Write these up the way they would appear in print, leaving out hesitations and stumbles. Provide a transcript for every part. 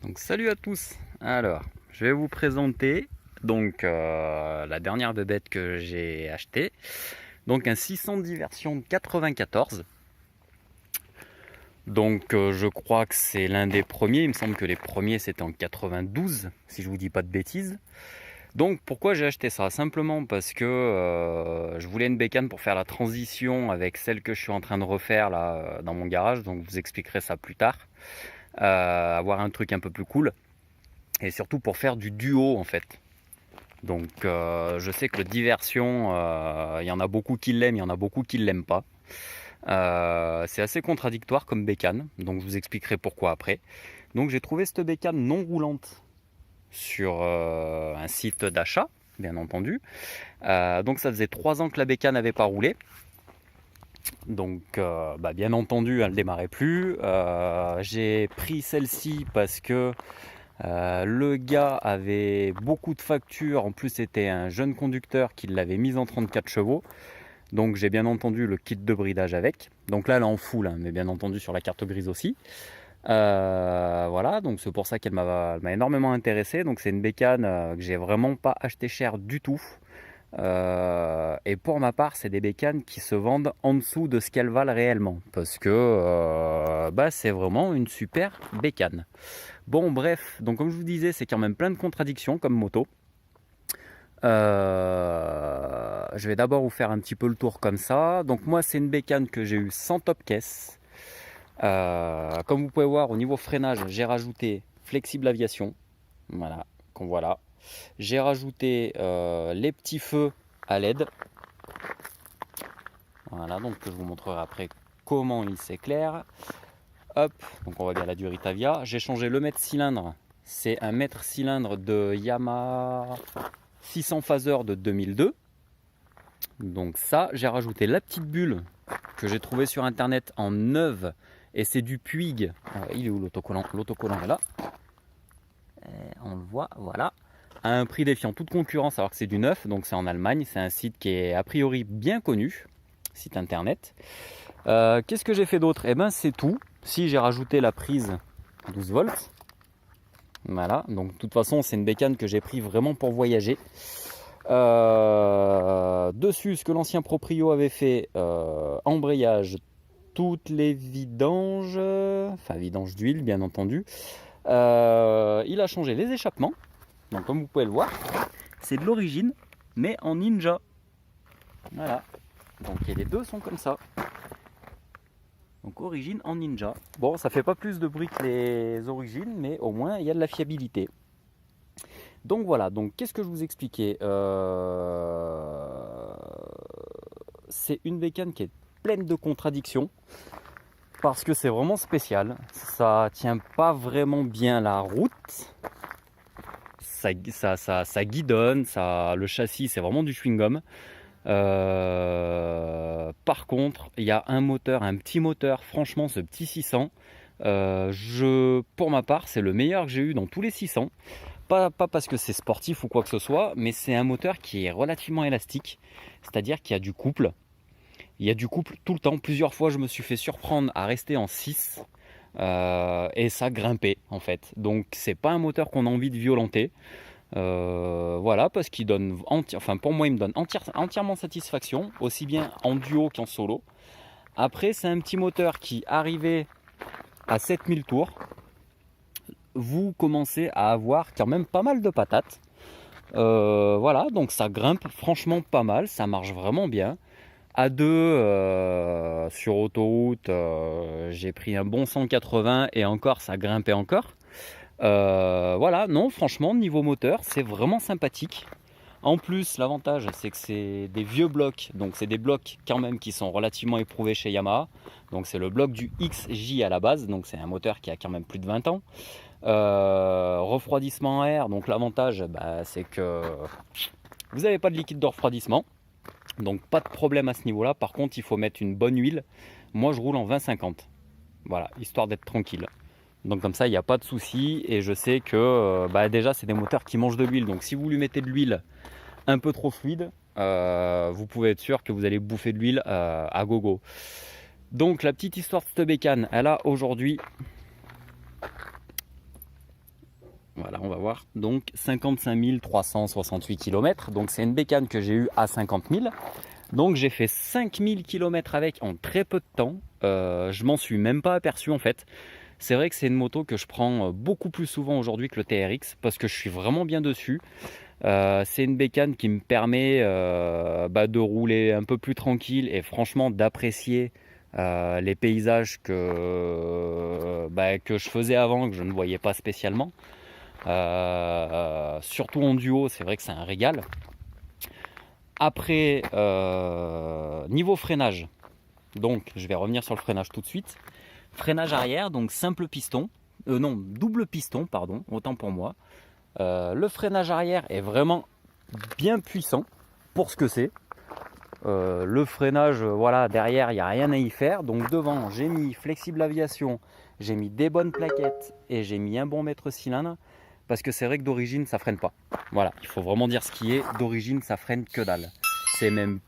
Donc salut à tous. Alors, je vais vous présenter la dernière bébête que j'ai achetée. Donc un 610 version 94. Je crois que c'est l'un des premiers. Il me semble que les premiers c'était en 92, si je vous dis pas de bêtises. Donc pourquoi j'ai acheté ça? Simplement parce que je voulais une bécane pour faire la transition avec celle que je suis en train de refaire là dans mon garage. Donc je vous expliquerai ça plus tard. Avoir un truc un peu plus cool. Et surtout pour faire du duo en fait. Je sais que le diversion, il y en a beaucoup qui l'aiment, il y en a beaucoup qui ne l'aiment pas. C'est assez contradictoire comme bécane, donc je vous expliquerai pourquoi après. Donc j'ai trouvé cette bécane non roulante sur un site d'achat, bien entendu. Donc ça faisait 3 ans que la bécane n'avait pas roulé. Bien entendu, elle ne démarrait plus. J'ai pris celle-ci parce que le gars avait beaucoup de factures, en plus c'était un jeune conducteur qui l'avait mise en 34 chevaux. Donc j'ai bien entendu le kit de bridage avec. Donc là elle est en full, hein, mais bien entendu sur la carte grise aussi. Voilà, donc c'est pour ça qu'elle m'a énormément intéressé. Donc c'est une bécane que j'ai vraiment pas acheté cher du tout. Et pour ma part, c'est des bécanes qui se vendent en dessous de ce qu'elles valent réellement. Parce que c'est vraiment une super bécane. Bon bref, donc comme je vous disais, c'est quand même plein de contradictions comme moto. Je vais d'abord vous faire un petit peu le tour comme ça. Donc moi c'est une bécane que j'ai eu sans top caisse. Comme vous pouvez voir au niveau freinage, j'ai rajouté flexible aviation. Voilà, qu'on voit là. J'ai rajouté les petits feux à LED. Voilà, donc je vous montrerai après comment il s'éclaire. Hop, donc on voit bien la Duritavia. J'ai changé le mètre cylindre. C'est un mètre cylindre de Yamaha 600 phaser de 2002. Donc ça, j'ai rajouté la petite bulle que j'ai trouvée sur internet en neuve. Et c'est du Puig. Il est où l'autocollant? L'autocollant est là. On le voit, voilà. À un prix défiant toute concurrence alors que c'est du neuf. Donc c'est en Allemagne. C'est un site qui est a priori bien connu. Site internet. Qu'est-ce que j'ai fait d'autre? Eh ben c'est tout. Si j'ai rajouté la prise 12 volts. Voilà, donc de toute façon c'est une bécane que j'ai pris vraiment pour voyager. Dessus ce que l'ancien proprio avait fait, embrayage, toutes les vidanges, enfin vidanges d'huile bien entendu. Il a changé les échappements, donc comme vous pouvez le voir, c'est de l'origine mais en ninja. Voilà, donc les deux sont comme ça. Donc origine en ninja. Bon, ça fait pas plus de bruit que les origines, mais au moins il y a de la fiabilité. Donc voilà, donc qu'est-ce que je vous expliquais? C'est une bécane qui est pleine de contradictions, parce que c'est vraiment spécial. Ça tient pas vraiment bien la route. Ça guidonne, le châssis c'est vraiment du chewing-gum. Par contre, il y a un petit moteur, franchement, ce petit 600, pour ma part, c'est le meilleur que j'ai eu dans tous les 600. Pas parce que c'est sportif ou quoi que ce soit, mais c'est un moteur qui est relativement élastique, c'est-à-dire qu'il y a du couple. Il y a du couple tout le temps. Plusieurs fois, je me suis fait surprendre à rester en 6 et ça grimpait en fait. Donc, c'est pas un moteur qu'on a envie de violenter. Voilà, parce qu'il donne, pour moi, il me donne entièrement satisfaction, aussi bien en duo qu'en solo. Après, c'est un petit moteur qui, arrivé à 7000 tours, vous commencez à avoir quand même pas mal de patates. Voilà, donc ça grimpe franchement pas mal, ça marche vraiment bien. À 2 sur autoroute, j'ai pris un bon 180 et encore, ça grimpait encore. Voilà, non, franchement, niveau moteur, c'est vraiment sympathique. En plus, l'avantage, c'est que c'est des vieux blocs, donc c'est des blocs quand même qui sont relativement éprouvés chez Yamaha. Donc c'est le bloc du XJ à la base, donc c'est un moteur qui a quand même plus de 20 ans. Refroidissement à air, donc l'avantage, c'est que vous n'avez pas de liquide de refroidissement. Donc pas de problème à ce niveau-là. Par contre, il faut mettre une bonne huile. Moi, je roule en 20-50. Voilà, histoire d'être tranquille. Donc comme ça, il n'y a pas de souci. Et je sais que déjà, c'est des moteurs qui mangent de l'huile. Donc si vous lui mettez de l'huile un peu trop fluide, vous pouvez être sûr que vous allez bouffer de l'huile à gogo. Donc la petite histoire de cette bécane, elle a aujourd'hui Voilà, on va voir. Donc 55 368 km. Donc c'est une bécane que j'ai eue à 50 000. Donc j'ai fait 5000 km avec en très peu de temps. Je m'en suis même pas aperçu en fait. C'est vrai que c'est une moto que je prends beaucoup plus souvent aujourd'hui que le TRX parce que je suis vraiment bien dessus. C'est une bécane qui me permet de rouler un peu plus tranquille et franchement d'apprécier les paysages que je faisais avant, que je ne voyais pas spécialement. Surtout en duo, c'est vrai que c'est un régal. Après, niveau freinage, donc je vais revenir sur le freinage tout de suite. Freinage arrière, donc simple piston, non, double piston, pardon, autant pour moi. Le freinage arrière est vraiment bien puissant pour ce que c'est. Le freinage, voilà, derrière, il n'y a rien à y faire. Donc devant, j'ai mis flexible aviation, j'ai mis des bonnes plaquettes et j'ai mis un bon mètre cylindre. Parce que c'est vrai que d'origine, ça freine pas. Voilà, il faut vraiment dire ce qui est. D'origine, ça freine que dalle. C'est même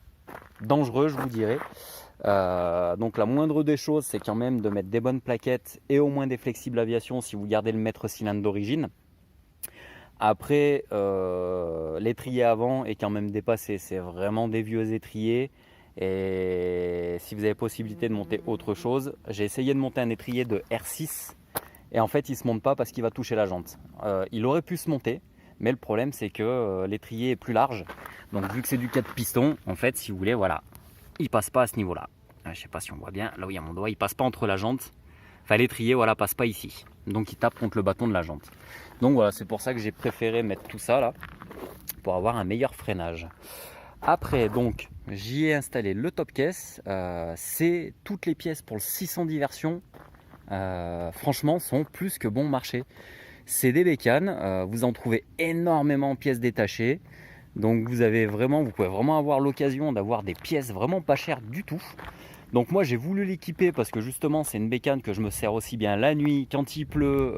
dangereux, je vous dirais. Donc la moindre des choses, c'est quand même de mettre des bonnes plaquettes et au moins des flexibles aviation si vous gardez le mètre cylindre d'origine. Après, l'étrier avant est quand même dépassé. C'est vraiment des vieux étriers. Et si vous avez possibilité de monter autre chose, j'ai essayé de monter un étrier de R6. Et en fait, il ne se monte pas parce qu'il va toucher la jante. Il aurait pu se monter, mais le problème, c'est que l'étrier est plus large. Donc, vu que c'est du 4 pistons, en fait, si vous voulez, voilà, il passe pas à ce niveau-là. Je ne sais pas si on voit bien. Là où il y a mon doigt, il passe pas entre la jante. Enfin, l'étrier, voilà, passe pas ici. Donc, il tape contre le bâton de la jante. Donc, voilà, c'est pour ça que j'ai préféré mettre tout ça là, pour avoir un meilleur freinage. Après, donc, j'y ai installé le top caisse. C'est toutes les pièces pour le 610 version. Franchement, sont plus que bon marché. C'est des bécanes, vous en trouvez énormément en pièces détachées. Donc vous pouvez vraiment avoir l'occasion d'avoir des pièces vraiment pas chères du tout. Donc moi j'ai voulu l'équiper parce que justement c'est une bécane que je me sers aussi bien la nuit, quand il pleut,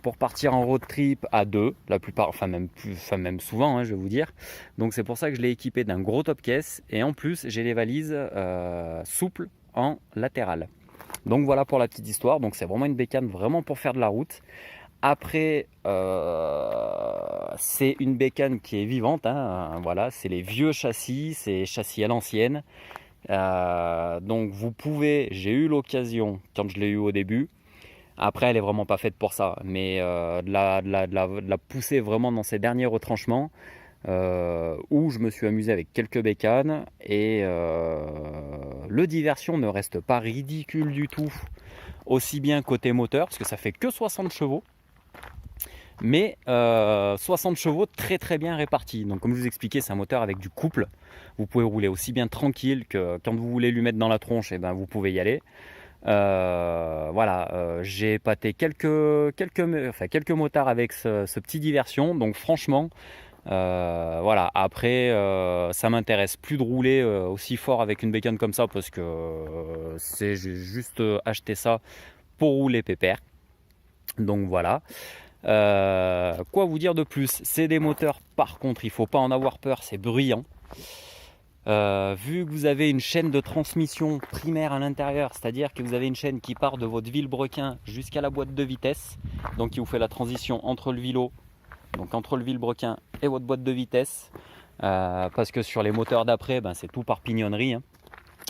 pour partir en road trip à deux, la plupart, même souvent, je vais vous dire. Donc c'est pour ça que je l'ai équipé d'un gros top caisse et en plus j'ai les valises souples en latéral. Donc voilà pour la petite histoire. Donc c'est vraiment une bécane vraiment pour faire de la route. Après, c'est une bécane qui est vivante. Voilà, c'est les vieux châssis, c'est châssis à l'ancienne. Donc vous pouvez, j'ai eu l'occasion quand je l'ai eu au début. Après, elle est vraiment pas faite pour ça, mais de la pousser vraiment dans ses derniers retranchements. Où je me suis amusé avec quelques bécanes et le diversion ne reste pas ridicule du tout, aussi bien côté moteur parce que ça fait que 60 chevaux, mais 60 chevaux très très bien répartis. Donc comme je vous expliquais, c'est un moteur avec du couple. Vous pouvez rouler aussi bien tranquille que quand vous voulez lui mettre dans la tronche, et ben vous pouvez y aller. Voilà, j'ai épaté quelques motards avec ce petit diversion, donc franchement voilà. Après ça m'intéresse plus de rouler aussi fort avec une bécane comme ça parce que j'ai juste acheté ça pour rouler pépère. Donc voilà. Quoi vous dire de plus? C'est des moteurs, par contre il faut pas en avoir peur, c'est bruyant. Vu que vous avez une chaîne de transmission primaire à l'intérieur, c'est-à-dire que vous avez une chaîne qui part de votre vilebrequin jusqu'à la boîte de vitesse, donc qui vous fait la transition entre le vilo, donc entre le vilebrequin et votre boîte de vitesse, parce que sur les moteurs d'après, c'est tout par pignonnerie,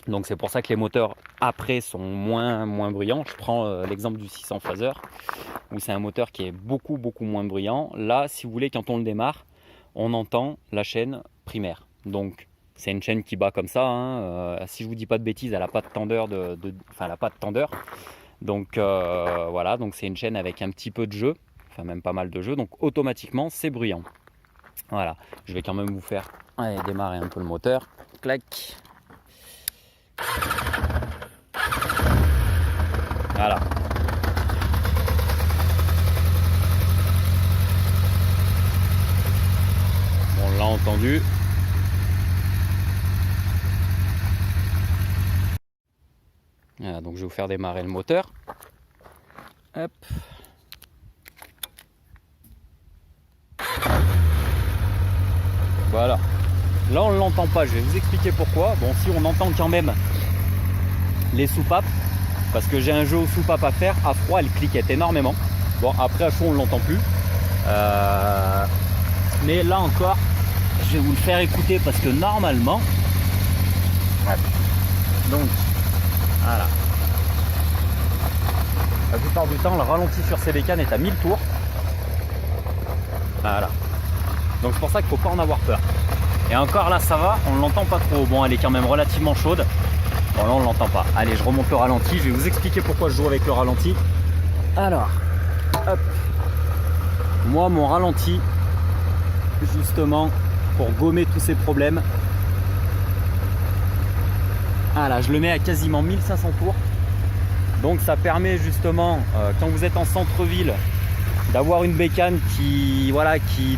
donc c'est pour ça que les moteurs après sont moins bruyants. Je prends l'exemple du 600 Phaser, où c'est un moteur qui est beaucoup moins bruyant. Là, si vous voulez, quand on le démarre, on entend la chaîne primaire, donc c'est une chaîne qui bat comme ça, si je vous dis pas de bêtises, elle n'a pas de tendeur, elle a pas de tendeur. Donc voilà, donc c'est une chaîne avec un petit peu de jeu, enfin même pas mal de jeu, donc automatiquement c'est bruyant. Voilà, je vais quand même vous faire démarrer un peu le moteur. Clac. Voilà. Bon, on l'a entendu. Voilà, donc je vais vous faire démarrer le moteur. Hop. Voilà. Là on ne l'entend pas, je vais vous expliquer pourquoi. Bon, si on entend quand même les soupapes, parce que j'ai un jeu aux soupapes à faire. À froid, elle cliquette énormément. Bon, après à chaud on ne l'entend plus. Mais là encore, je vais vous le faire écouter parce que normalement, donc voilà, la plupart du temps le ralenti sur ces bécanes est à 1000 tours. Voilà, donc c'est pour ça qu'il ne faut pas en avoir peur. Et encore là ça va, on ne l'entend pas trop. Bon, elle est quand même relativement chaude. Bon là on ne l'entend pas. Allez, je remonte le ralenti, je vais vous expliquer pourquoi je joue avec le ralenti. Alors, hop, moi mon ralenti, justement pour gommer tous ces problèmes, voilà, je le mets à quasiment 1500 tours. Donc ça permet justement, quand vous êtes en centre-ville, d'avoir une bécane qui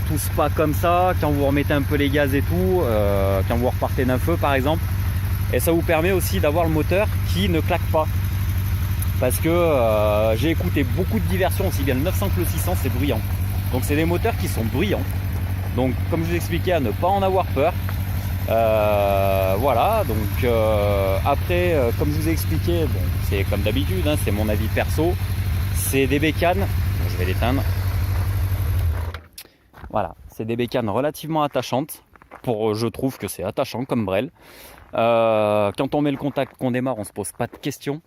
tousse pas comme ça, quand vous remettez un peu les gaz et tout, quand vous repartez d'un feu par exemple. Et ça vous permet aussi d'avoir le moteur qui ne claque pas. Parce que j'ai écouté beaucoup de diversions, aussi bien le 900 que le 600, c'est bruyant. Donc c'est des moteurs qui sont bruyants. Donc comme je vous expliquais, à ne pas en avoir peur. Voilà, donc après, comme je vous ai expliqué, bon, c'est comme d'habitude, hein, c'est mon avis perso. C'est des bécanes, je vais l'éteindre. Voilà, c'est des bécanes relativement attachantes. Je trouve que c'est attachant comme brel. Quand on met le contact, qu'on démarre, on se pose pas de questions.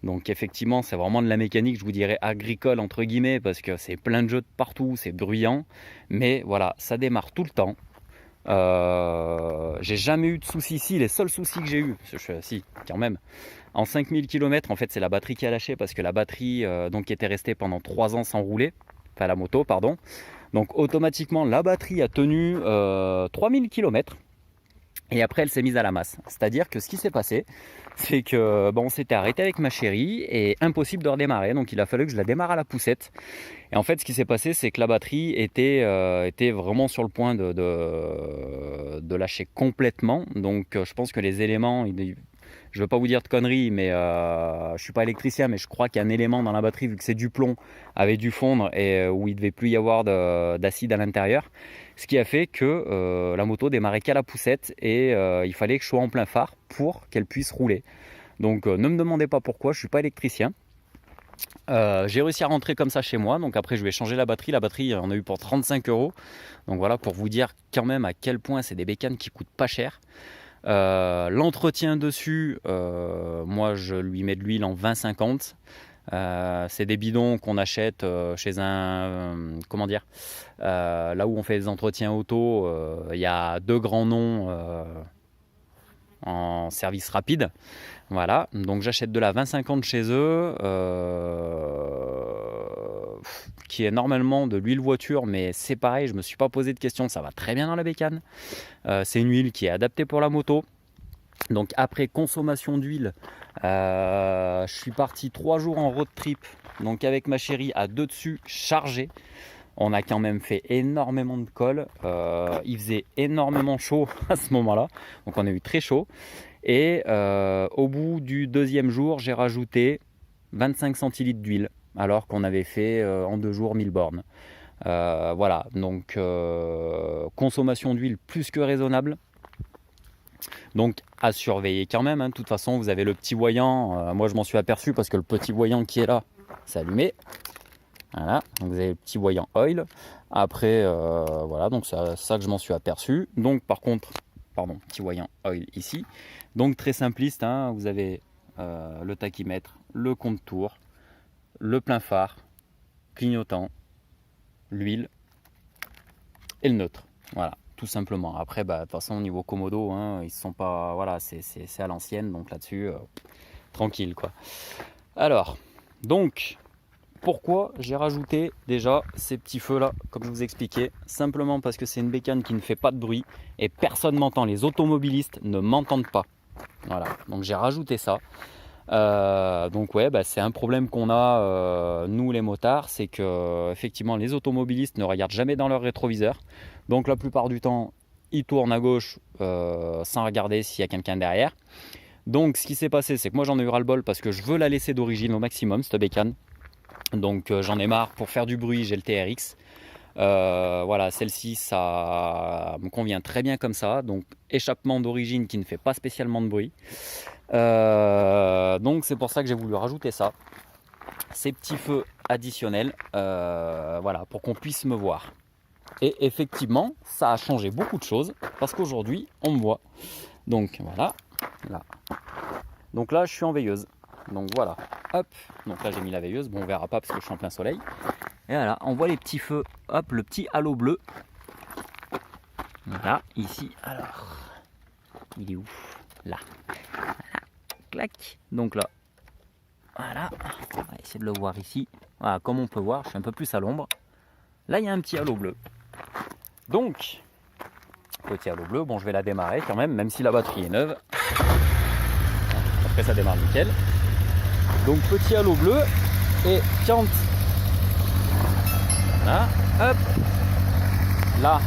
Donc effectivement, c'est vraiment de la mécanique, je vous dirais agricole entre guillemets, parce que c'est plein de jeux de partout, c'est bruyant. Mais voilà, ça démarre tout le temps. J'ai jamais eu de soucis ici. Les seuls soucis que j'ai eu, si quand même, en 5000 km, en fait c'est la batterie qui a lâché, parce que la batterie donc était restée pendant 3 ans sans rouler, enfin la moto pardon. Donc automatiquement la batterie a tenu 3000 km. Et après, elle s'est mise à la masse. C'est-à-dire que ce qui s'est passé, c'est que on s'était arrêté avec ma chérie et impossible de redémarrer. Donc, il a fallu que je la démarre à la poussette. Et en fait, ce qui s'est passé, c'est que la batterie était vraiment sur le point de lâcher complètement. Donc, je pense que les éléments, je ne veux pas vous dire de conneries, mais je ne suis pas électricien, mais je crois qu'il y a un élément dans la batterie, vu que c'est du plomb, avait dû fondre et où il ne devait plus y avoir d'acide à l'intérieur. Ce qui a fait que la moto démarrait qu'à la poussette et il fallait que je sois en plein phare pour qu'elle puisse rouler. Donc ne me demandez pas pourquoi, je ne suis pas électricien. J'ai réussi à rentrer comme ça chez moi, donc après je vais changer la batterie. La batterie, on a eu pour 35 €. Donc voilà, pour vous dire quand même à quel point c'est des bécanes qui coûtent pas cher. L'entretien dessus, moi je lui mets de l'huile en 20-50. C'est des bidons qu'on achète chez comment dire, là où on fait des entretiens auto. Il y a 2 grands noms en service rapide. Voilà, donc j'achète de la 20-50 chez eux, qui est normalement de l'huile voiture, mais c'est pareil, je me suis pas posé de questions, ça va très bien dans la bécane. C'est une huile qui est adaptée pour la moto. Donc après consommation d'huile, je suis parti 3 jours en road trip, donc avec ma chérie à 2 dessus chargé. On a quand même fait énormément de cols, il faisait énormément chaud à ce moment-là, donc on a eu très chaud. Et au bout du 2e jour, j'ai rajouté 25 centilitres d'huile, alors qu'on avait fait en 2 jours 1000 bornes. Voilà, donc consommation d'huile plus que raisonnable. Donc à surveiller quand même, hein. De toute façon, vous avez le petit voyant. Moi, je m'en suis aperçu parce que le petit voyant qui est là, c'est allumé. Voilà, donc vous avez le petit voyant oil. Après, voilà, donc c'est ça que je m'en suis aperçu. Donc par contre, petit voyant oil ici. Donc très simpliste, hein, vous avez le tachymètre, le compte tour, le plein phare, clignotant, l'huile et le neutre. Voilà, tout simplement. Après, de toute façon, au niveau commodo, hein, ils sont pas, voilà, c'est à l'ancienne, donc là-dessus, tranquille quoi. Alors, donc, pourquoi j'ai rajouté déjà ces petits feux là, comme je vous expliquais? Simplement parce que c'est une bécane qui ne fait pas de bruit et personne m'entend. Les automobilistes ne m'entendent pas. Voilà, donc j'ai rajouté ça. Donc ouais, c'est un problème qu'on a nous les motards, c'est que effectivement les automobilistes ne regardent jamais dans leur rétroviseur. Donc la plupart du temps, ils tournent à gauche sans regarder s'il y a quelqu'un derrière. Donc ce qui s'est passé, c'est que moi j'en ai eu ras-le-bol parce que je veux la laisser d'origine au maximum, cette bécane. Donc j'en ai marre. Pour faire du bruit, j'ai le TRX. Voilà, celle-ci, ça me convient très bien comme ça. Donc échappement d'origine qui ne fait pas spécialement de bruit. Donc c'est pour ça que j'ai voulu rajouter ça. ces petits feux additionnels, voilà, pour qu'on puisse me voir. Et effectivement, ça a changé beaucoup de choses parce qu'aujourd'hui, on me voit. Donc voilà, là. Donc là, je suis en veilleuse. Donc voilà, hop. Donc là, j'ai mis la veilleuse. Bon, on verra pas parce que je suis en plein soleil. Et voilà, on voit les petits feux. Hop, le petit halo bleu. Voilà, ici. Alors, il est où? Là. Voilà, clac. Donc là, voilà. On va essayer de le voir ici. Voilà, comme on peut voir, je suis un peu plus à l'ombre. Là, il y a un petit halo bleu. Donc, petit halo bleu, bon, je vais la démarrer quand même si la batterie est neuve. Après, ça démarre nickel. Donc, petit halo bleu. Et quand... Voilà, hop. Là,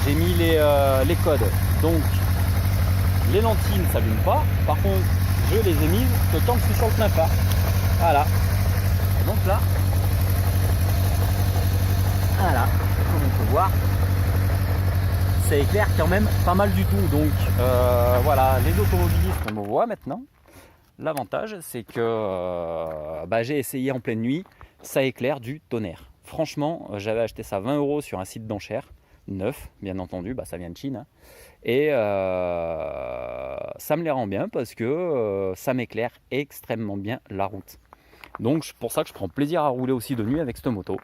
j'ai mis les codes. Donc, les lentilles ne s'allument pas. Par contre, je les ai mises que quand je suis sur le plein phare. Voilà. Et donc là, voilà, comme on peut voir, ça éclaire quand même pas mal du tout. Donc voilà, les automobilistes me voient maintenant. L'avantage, c'est que j'ai essayé en pleine nuit, ça éclaire du tonnerre. Franchement, j'avais acheté ça 20 € sur un site d'enchères, neuf, bien entendu, ça vient de Chine. Hein. Et ça me les rend bien parce que ça m'éclaire extrêmement bien la route. Donc c'est pour ça que je prends plaisir à rouler aussi de nuit avec cette moto.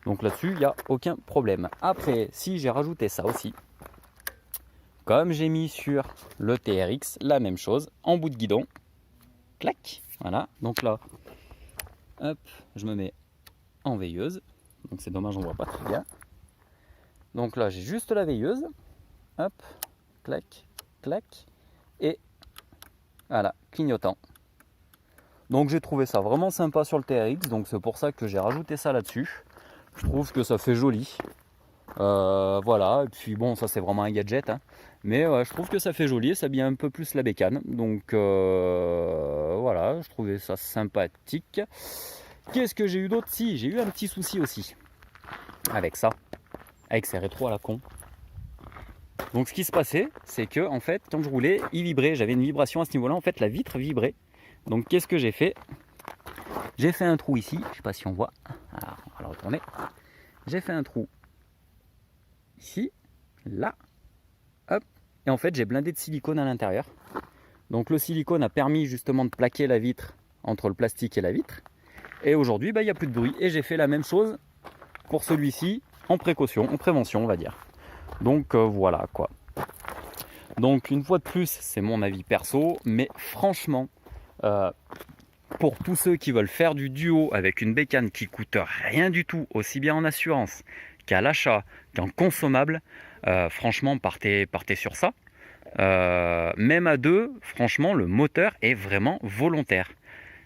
Donc là-dessus, il n'y a aucun problème. Après, si j'ai rajouté ça aussi, comme j'ai mis sur le TRX, la même chose, en bout de guidon, clac, voilà. Donc là, hop, je me mets en veilleuse. Donc c'est dommage, on ne voit pas très bien. Donc là, j'ai juste la veilleuse, hop, clac, clac, et voilà, clignotant. Donc j'ai trouvé ça vraiment sympa sur le TRX, donc c'est pour ça que j'ai rajouté ça là-dessus. Je trouve que ça fait joli. Voilà, et puis bon, ça c'est vraiment un gadget, hein. Mais je trouve que ça fait joli et ça habille un peu plus la bécane. Donc voilà, je trouvais ça sympathique. Qu'est-ce que j'ai eu d'autre? Si, j'ai eu un petit souci aussi avec ça, avec ces rétros à la con. Donc ce qui se passait, c'est que en fait, quand je roulais, il vibrait. J'avais une vibration à ce niveau-là. En fait, la vitre vibrait. Donc qu'est-ce que j'ai fait? J'ai fait un trou ici. Je ne sais pas si on voit. Alors, on va le retourner. J'ai fait un trou ici, là, hop. Et en fait, j'ai blindé de silicone à l'intérieur. Donc le silicone a permis justement de plaquer la vitre entre le plastique et la vitre. Et aujourd'hui, il n'y a plus de bruit. Et j'ai fait la même chose pour celui-ci en précaution, en prévention, on va dire. Donc voilà quoi. Donc une fois de plus, c'est mon avis perso, mais franchement, pour tous ceux qui veulent faire du duo avec une bécane qui coûte rien du tout, aussi bien en assurance qu'à l'achat, qu'en consommable, franchement, partez sur ça. Même à deux, franchement, le moteur est vraiment volontaire.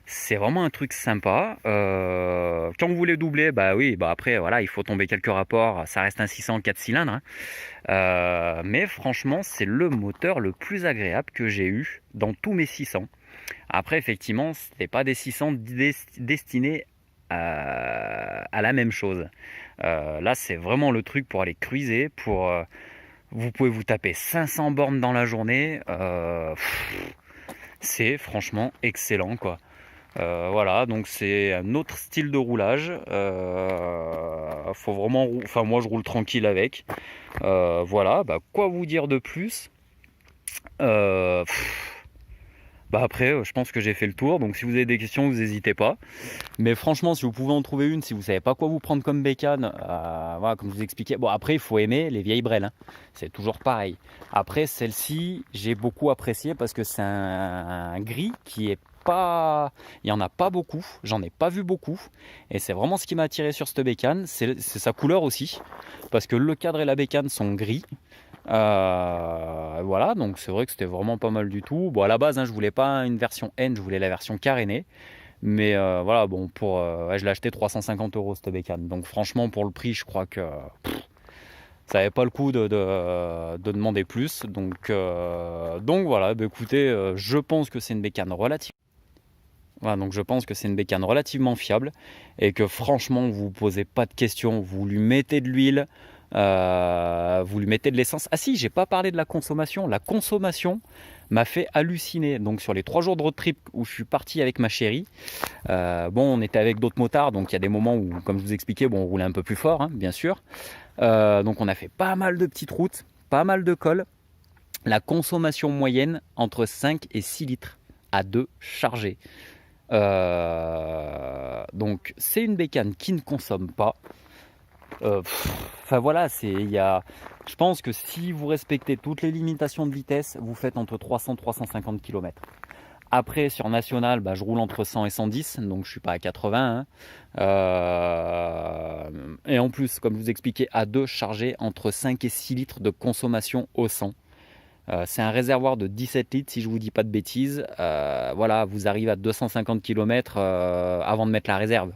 C'est vraiment un truc sympa. Quand vous voulez doubler, après, voilà, il faut tomber quelques rapports. Ça reste un 600 4 cylindres. Hein. Mais franchement, c'est le moteur le plus agréable que j'ai eu dans tous mes 600. Après, effectivement, ce n'était pas des 600 destinés à la même chose. Là, c'est vraiment le truc pour aller cruiser. Vous pouvez vous taper 500 bornes dans la journée. C'est franchement excellent, quoi. Voilà, donc c'est un autre style de roulage. Faut vraiment, moi je roule tranquille avec. Voilà, quoi vous dire de plus? Après, je pense que j'ai fait le tour. Donc si vous avez des questions, vous n'hésitez pas. Mais franchement, si vous pouvez en trouver une, si vous savez pas quoi vous prendre comme bécane, voilà, comme je vous expliquais. Bon, après, il faut aimer les vieilles brelles. Hein. C'est toujours pareil. Après, celle-ci, j'ai beaucoup apprécié parce que c'est un gris qui est pas, il n'y en a pas beaucoup, j'en ai pas vu beaucoup, et c'est vraiment ce qui m'a attiré sur cette bécane, c'est sa couleur aussi, parce que le cadre et la bécane sont gris. Voilà, donc c'est vrai que c'était vraiment pas mal du tout. Bon, à la base, hein, je voulais pas une version N, je voulais la version carénée, mais voilà, bon, je l'ai acheté 350 € cette bécane, donc franchement pour le prix, je crois que ça n'avait pas le coup de demander plus, donc voilà, écoutez, je pense que c'est une bécane relative. Voilà, donc je pense que c'est une bécane relativement fiable et que franchement vous ne posez pas de questions, vous lui mettez de l'huile, vous lui mettez de l'essence. Ah si, j'ai pas parlé de la consommation. La consommation m'a fait halluciner. Donc sur les 3 jours de road trip où je suis parti avec ma chérie, bon, on était avec d'autres motards, donc il y a des moments où, comme je vous expliquais, bon, on roulait un peu plus fort, hein, bien sûr. Donc on a fait pas mal de petites routes, pas mal de cols. La consommation moyenne entre 5 et 6 litres à 2 chargés. Donc c'est une bécane qui ne consomme pas. Enfin voilà, je pense que si vous respectez toutes les limitations de vitesse, vous faites entre 300 et 350 km. Après, sur national, bah, je roule entre 100 et 110, donc je suis pas à 80. Hein. Et en plus, comme je vous expliquais, à 2 chargés entre 5 et 6 litres de consommation au 100. C'est un réservoir de 17 litres, si je vous dis pas de bêtises. Voilà, vous arrivez à 250 km avant de mettre la réserve.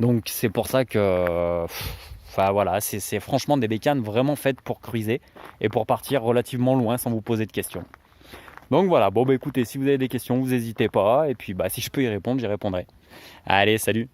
Donc c'est pour ça que, enfin voilà, c'est franchement des bécanes vraiment faites pour cruiser et pour partir relativement loin sans vous poser de questions. Donc voilà, bon bah écoutez, si vous avez des questions, vous n'hésitez pas, et puis bah si je peux y répondre, j'y répondrai. Allez, salut!